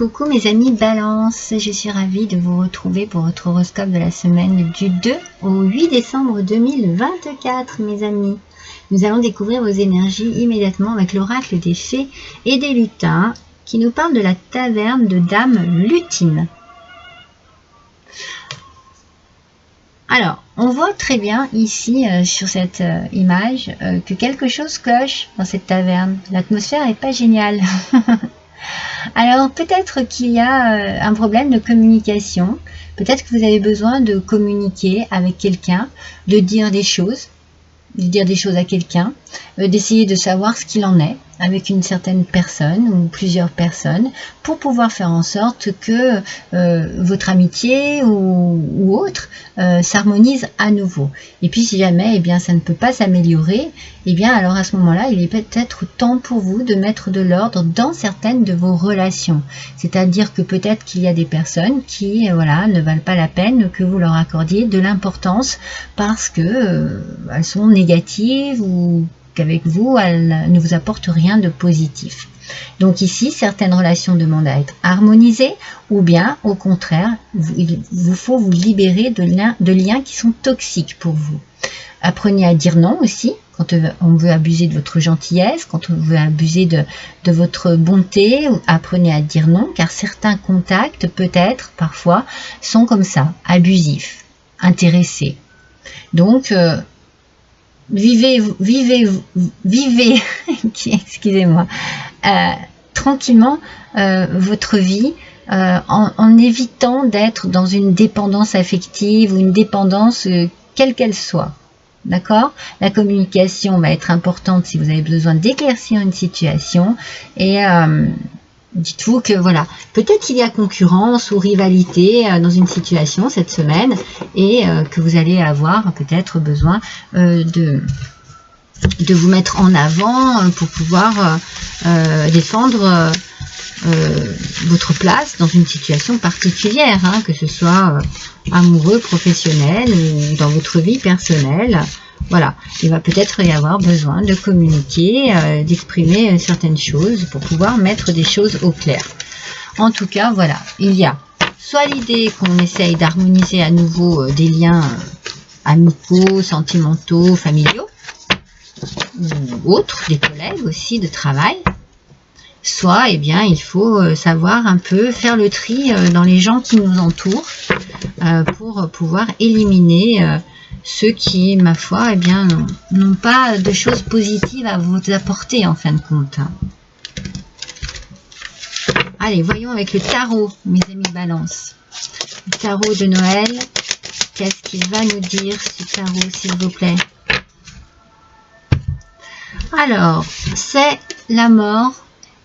Coucou mes amis Balance, je suis ravie de vous retrouver pour votre horoscope de la semaine du 2 au 8 décembre 2024 mes amis. Nous allons découvrir vos énergies immédiatement avec l'oracle des fées et des lutins qui nous parle de la taverne de Dame Lutine. Alors, on voit très bien ici sur cette image que quelque chose cloche dans cette taverne. L'atmosphère n'est pas géniale. Alors peut-être qu'il y a un problème de communication, peut-être que vous avez besoin de communiquer avec quelqu'un, de dire des choses à quelqu'un, d'essayer de savoir ce qu'il en est avec une certaine personne ou plusieurs personnes pour pouvoir faire en sorte que votre amitié ou autre s'harmonise à nouveau. Et puis si jamais bien, ça ne peut pas s'améliorer, alors à ce moment-là, il est peut-être temps pour vous de mettre de l'ordre dans certaines de vos relations. C'est-à-dire que peut-être qu'il y a des personnes qui ne valent pas la peine que vous leur accordiez de l'importance parce que elles sont négatives ou qu'avec vous, elles ne vous apportent rien de positif. Donc ici, certaines relations demandent à être harmonisées ou bien, au contraire, il vous faut vous libérer de liens qui sont toxiques pour vous. Apprenez à dire non aussi, quand on veut abuser de votre gentillesse, quand on veut abuser de votre bonté, apprenez à dire non, car certains contacts, peut-être, parfois, sont comme ça, abusifs, intéressés. Donc, vivez, excusez-moi, tranquillement votre vie en évitant d'être dans une dépendance affective ou une dépendance quelle qu'elle soit. D'accord? La communication va être importante si vous avez besoin d'éclaircir une situation et dites-vous que voilà, peut-être qu'il y a concurrence ou rivalité dans une situation cette semaine et que vous allez avoir peut-être besoin de vous mettre en avant pour pouvoir défendre votre place dans une situation particulière, que ce soit amoureux, professionnel ou dans votre vie personnelle. Voilà, il va peut-être y avoir besoin de communiquer, d'exprimer certaines choses pour pouvoir mettre des choses au clair. En tout cas, voilà, il y a soit l'idée qu'on essaye d'harmoniser à nouveau des liens amicaux, sentimentaux, familiaux, ou autres, des collègues aussi de travail, soit il faut savoir un peu faire le tri dans les gens qui nous entourent pour pouvoir éliminer ceux qui, ma foi, n'ont pas de choses positives à vous apporter en fin de compte. Allez, voyons avec le tarot, mes amis Balance. Le tarot de Noël, qu'est-ce qu'il va nous dire, ce tarot, s'il vous plaît? Alors, c'est la mort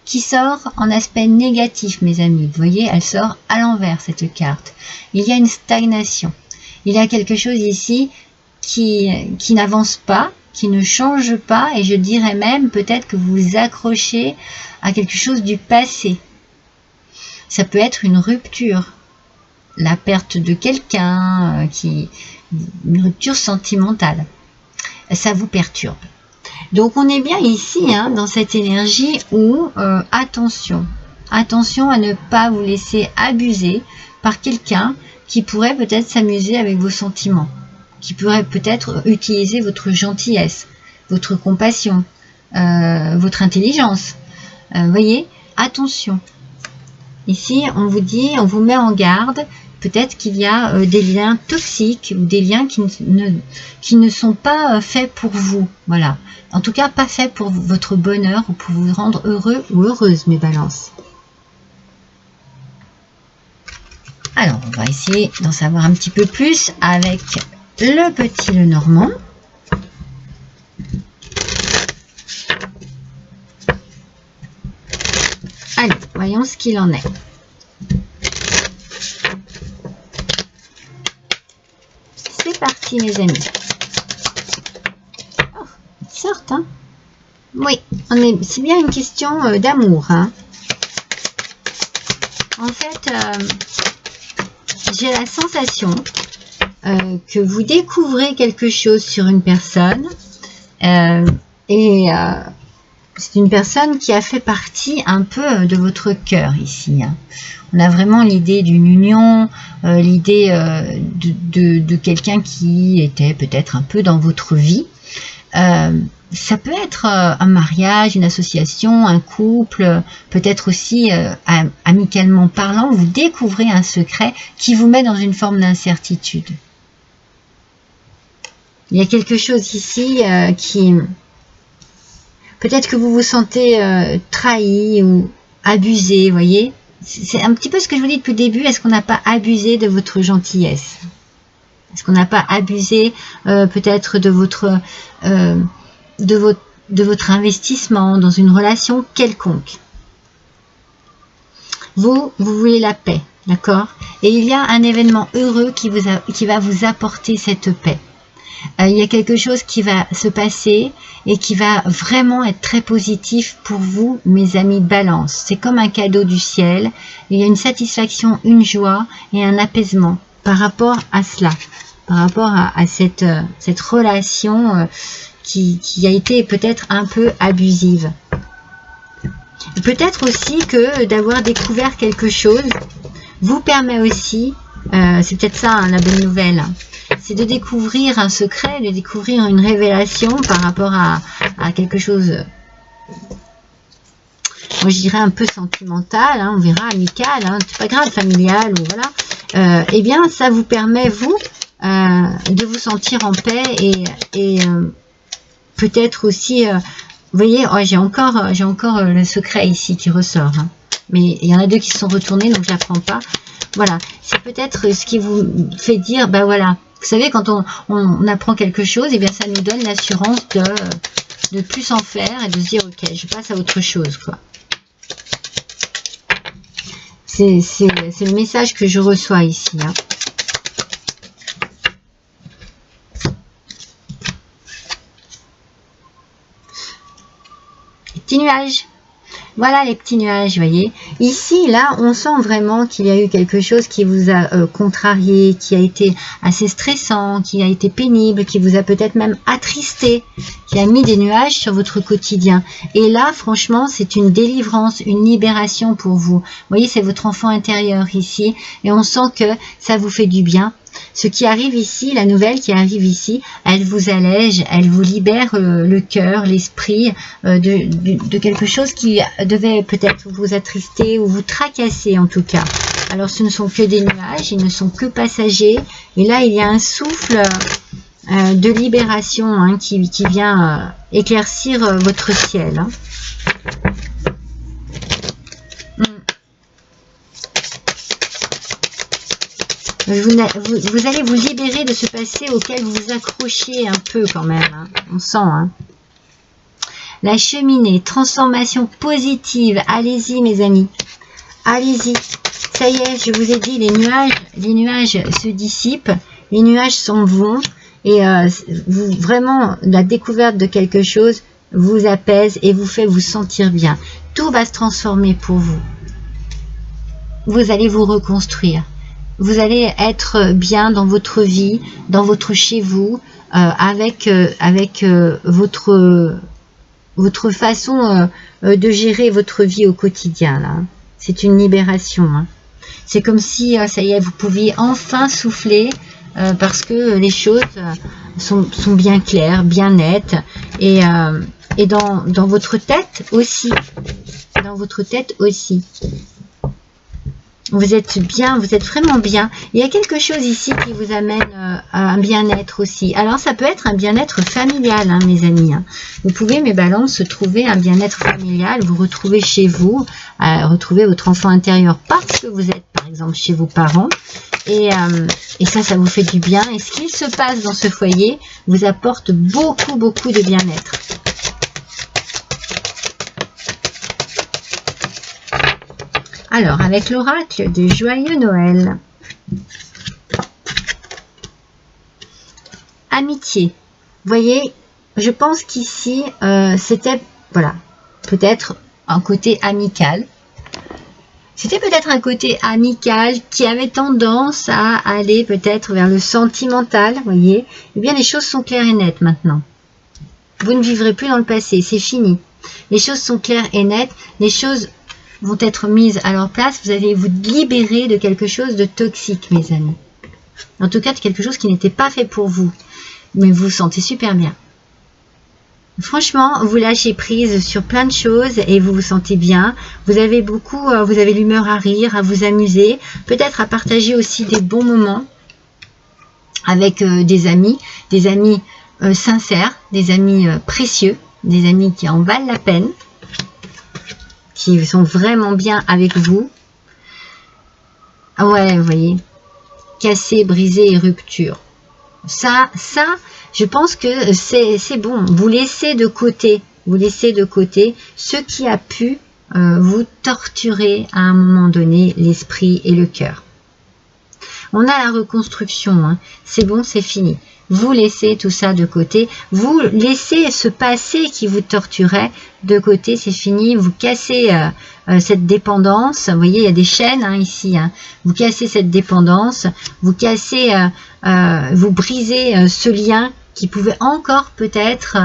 qui sort en aspect négatif, mes amis. Vous voyez, elle sort à l'envers, cette carte. Il y a une stagnation. Il y a quelque chose ici qui n'avance pas, qui ne change pas, et je dirais même peut-être que vous vous accrochez à quelque chose du passé. Ça peut être une rupture, la perte de quelqu'un, une rupture sentimentale. Ça vous perturbe. Donc on est bien ici dans cette énergie où attention à ne pas vous laisser abuser par quelqu'un qui pourrait peut-être s'amuser avec vos sentiments, qui pourrait peut-être utiliser votre gentillesse, votre compassion, votre intelligence. Voyez, attention. Ici, on vous dit, on vous met en garde. Peut-être qu'il y a des liens toxiques ou des liens qui ne sont pas faits pour vous. Voilà. En tout cas, pas faits pour votre bonheur ou pour vous rendre heureux ou heureuse, mes balances. Alors, on va essayer d'en savoir un petit peu plus avec le petit Lenormand. Allez, voyons ce qu'il en est. C'est parti, mes amis. Oh, ils sortent, Oui, c'est bien une question d'amour, En fait, j'ai la sensation que vous découvrez quelque chose sur une personne et c'est une personne qui a fait partie un peu de votre cœur ici. Hein. On a vraiment l'idée d'une union, l'idée de quelqu'un qui était peut-être un peu dans votre vie. Ça peut être un mariage, une association, un couple, peut-être aussi amicalement parlant, vous découvrez un secret qui vous met dans une forme d'incertitude. Il y a quelque chose ici qui... Peut-être que vous vous sentez trahi ou abusé, vous voyez. C'est un petit peu ce que je vous dis depuis le début. Est-ce qu'on n'a pas abusé de votre gentillesse? Est-ce qu'on n'a pas abusé peut-être de votre investissement dans une relation quelconque? Vous voulez la paix, d'accord? Et il y a un événement heureux qui va vous apporter cette paix. Il y a quelque chose qui va se passer et qui va vraiment être très positif pour vous, mes amis Balance. C'est comme un cadeau du ciel. Il y a une satisfaction, une joie et un apaisement par rapport à cela, par rapport à cette relation qui a été peut-être un peu abusive. Peut-être aussi que d'avoir découvert quelque chose vous permet aussi, c'est peut-être ça hein, la bonne nouvelle, c'est de découvrir un secret, de découvrir une révélation par rapport à quelque chose, moi je dirais un peu sentimental, hein, on verra, amical, hein, c'est pas grave, familial, ou voilà. Eh bien ça vous permet, vous, de vous sentir en paix et peut-être aussi, vous voyez, oh, j'ai encore le secret ici qui ressort, hein. Mais il y en a deux qui se sont retournés, donc je ne la prends pas. Voilà, c'est peut-être ce qui vous fait dire, ben voilà, vous savez, quand on apprend quelque chose, et bien ça nous donne l'assurance de plus en faire et de se dire, ok, je passe à autre chose, quoi. C'est le message que je reçois ici, hein. Les petits nuages. Voilà les petits nuages, vous voyez. Ici, là, on sent vraiment qu'il y a eu quelque chose qui vous a contrarié, qui a été assez stressant, qui a été pénible, qui vous a peut-être même attristé, qui a mis des nuages sur votre quotidien. Et là, franchement, c'est une délivrance, une libération pour vous. Vous voyez, c'est votre enfant intérieur ici. Et on sent que ça vous fait du bien. Ce qui arrive ici, la nouvelle qui arrive ici, elle vous allège, elle vous libère le cœur, l'esprit de quelque chose qui devait peut-être vous attrister ou vous tracasser en tout cas. Alors ce ne sont que des nuages, ils ne sont que passagers. Et là, il y a un souffle de libération hein, qui vient éclaircir votre ciel. Hein. Vous allez vous libérer de ce passé auquel vous vous accrochez un peu quand même. Hein. On sent. Hein. La cheminée, transformation positive. Allez-y mes amis. Allez-y. Ça y est, je vous ai dit, les nuages se dissipent. Les nuages s'en vont. Et vraiment, la découverte de quelque chose vous apaise et vous fait vous sentir bien. Tout va se transformer pour vous. Vous allez vous reconstruire. Vous allez être bien dans votre vie, dans votre chez vous, avec votre façon de gérer votre vie au quotidien. Là, c'est une libération. Hein. C'est comme si, ça y est, vous pouviez enfin souffler parce que les choses sont bien claires, bien nettes, et dans votre tête aussi. Dans votre tête aussi. Vous êtes bien, vous êtes vraiment bien. Il y a quelque chose ici qui vous amène à un bien-être aussi. Alors, ça peut être un bien-être familial, hein, mes amis. Hein. Vous pouvez, mes balances, trouver un bien-être familial, vous retrouver chez vous, retrouver votre enfant intérieur parce que vous êtes, par exemple, chez vos parents. Et ça vous fait du bien. Et ce qui se passe dans ce foyer vous apporte beaucoup, beaucoup de bien-être. Alors, avec l'oracle de Joyeux Noël. Amitié. Vous voyez, je pense qu'ici, c'était, voilà, peut-être un côté amical. C'était peut-être un côté amical qui avait tendance à aller peut-être vers le sentimental, vous voyez. Eh bien, les choses sont claires et nettes maintenant. Vous ne vivrez plus dans le passé, c'est fini. Les choses sont claires et nettes. Les choses vont être mises à leur place. Vous allez vous libérer de quelque chose de toxique, mes amis. En tout cas, de quelque chose qui n'était pas fait pour vous. Mais vous vous sentez super bien. Franchement, vous lâchez prise sur plein de choses et vous vous sentez bien. Vous avez vous avez l'humeur à rire, à vous amuser, peut-être à partager aussi des bons moments avec des amis sincères, des amis précieux, des amis qui en valent la peine, qui sont vraiment bien avec vous. Ah ouais, vous voyez, casser, briser et rupture. Ça, je pense que c'est bon. Vous laissez de côté ce qui a pu vous torturer à un moment donné l'esprit et le cœur. On a la reconstruction, hein. C'est bon, c'est fini. Vous laissez tout ça de côté. Vous laissez ce passé qui vous torturait de côté, c'est fini. Vous cassez cette dépendance. Vous voyez, il y a des chaînes hein, ici. Hein. Vous cassez cette dépendance. Vous cassez, vous brisez ce lien qui pouvait encore peut-être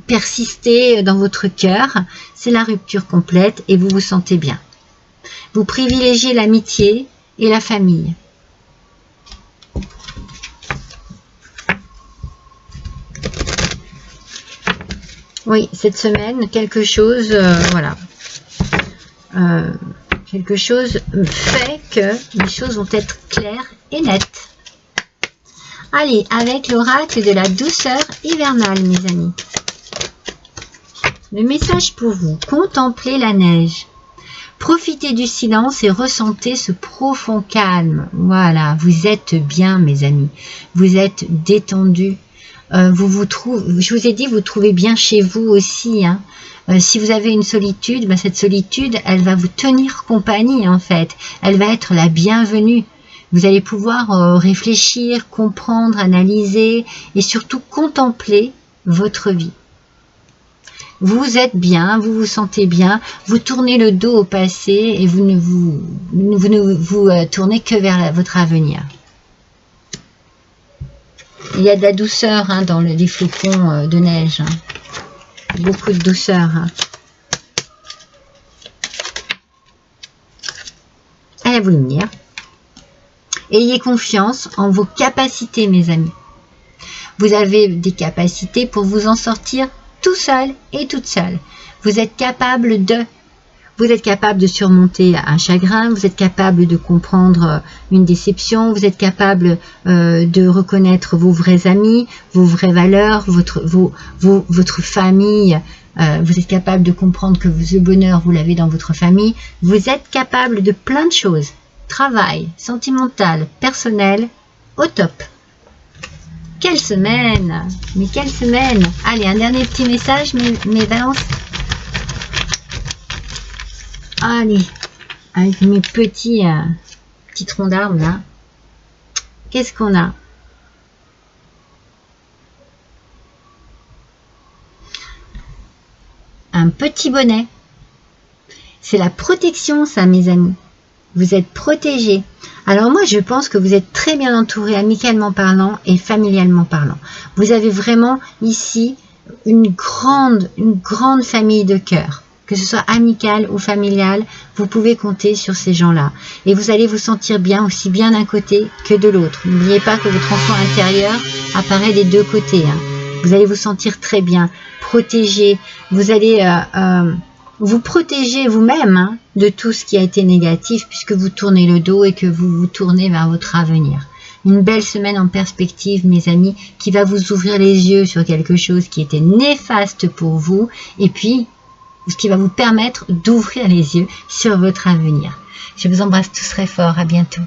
persister dans votre cœur. C'est la rupture complète et vous vous sentez bien. Vous privilégiez l'amitié et la famille. Oui, cette semaine, quelque chose, voilà. Quelque chose fait que les choses vont être claires et nettes. Allez, avec l'oracle de la douceur hivernale, mes amis. Le message pour vous, contemplez la neige. Profitez du silence et ressentez ce profond calme. Voilà, vous êtes bien, mes amis. Vous êtes détendus. Je vous ai dit, vous trouvez bien chez vous aussi. Hein. Si vous avez une solitude, ben cette solitude, elle va vous tenir compagnie en fait. Elle va être la bienvenue. Vous allez pouvoir réfléchir, comprendre, analyser et surtout contempler votre vie. Vous êtes bien, vous vous sentez bien, vous tournez le dos au passé et vous ne vous tournez que vers votre avenir. Il y a de la douceur hein, dans les flocons de neige. Hein. Beaucoup de douceur. Hein. Allez vous venir. Ayez confiance en vos capacités, mes amis. Vous avez des capacités pour vous en sortir tout seul et toute seule. Vous êtes capable de surmonter un chagrin, vous êtes capable de comprendre une déception, vous êtes capable de reconnaître vos vrais amis, vos vraies valeurs, votre famille. Vous êtes capable de comprendre que le bonheur, vous l'avez dans votre famille. Vous êtes capable de plein de choses. Travail, sentimental, personnel, au top. Quelle semaine! Mais quelle semaine! Allez, un dernier petit message, mes balances. Allez, avec mes petits troncs d'arbres là. Qu'est-ce qu'on a? Un petit bonnet. C'est la protection, ça, mes amis. Vous êtes protégés. Alors moi, je pense que vous êtes très bien entourés, amicalement parlant et familialement parlant. Vous avez vraiment ici une grande famille de cœur. Que ce soit amicale ou familiale, vous pouvez compter sur ces gens-là. Et vous allez vous sentir bien, aussi bien d'un côté que de l'autre. N'oubliez pas que votre enfant intérieur apparaît des deux côtés. Hein. Vous allez vous sentir très bien, protégé. Vous allez vous protéger vous-même hein, de tout ce qui a été négatif puisque vous tournez le dos et que vous vous tournez vers votre avenir. Une belle semaine en perspective, mes amis, qui va vous ouvrir les yeux sur quelque chose qui était néfaste pour vous et puis ce qui va vous permettre d'ouvrir les yeux sur votre avenir. Je vous embrasse tous très fort. À bientôt.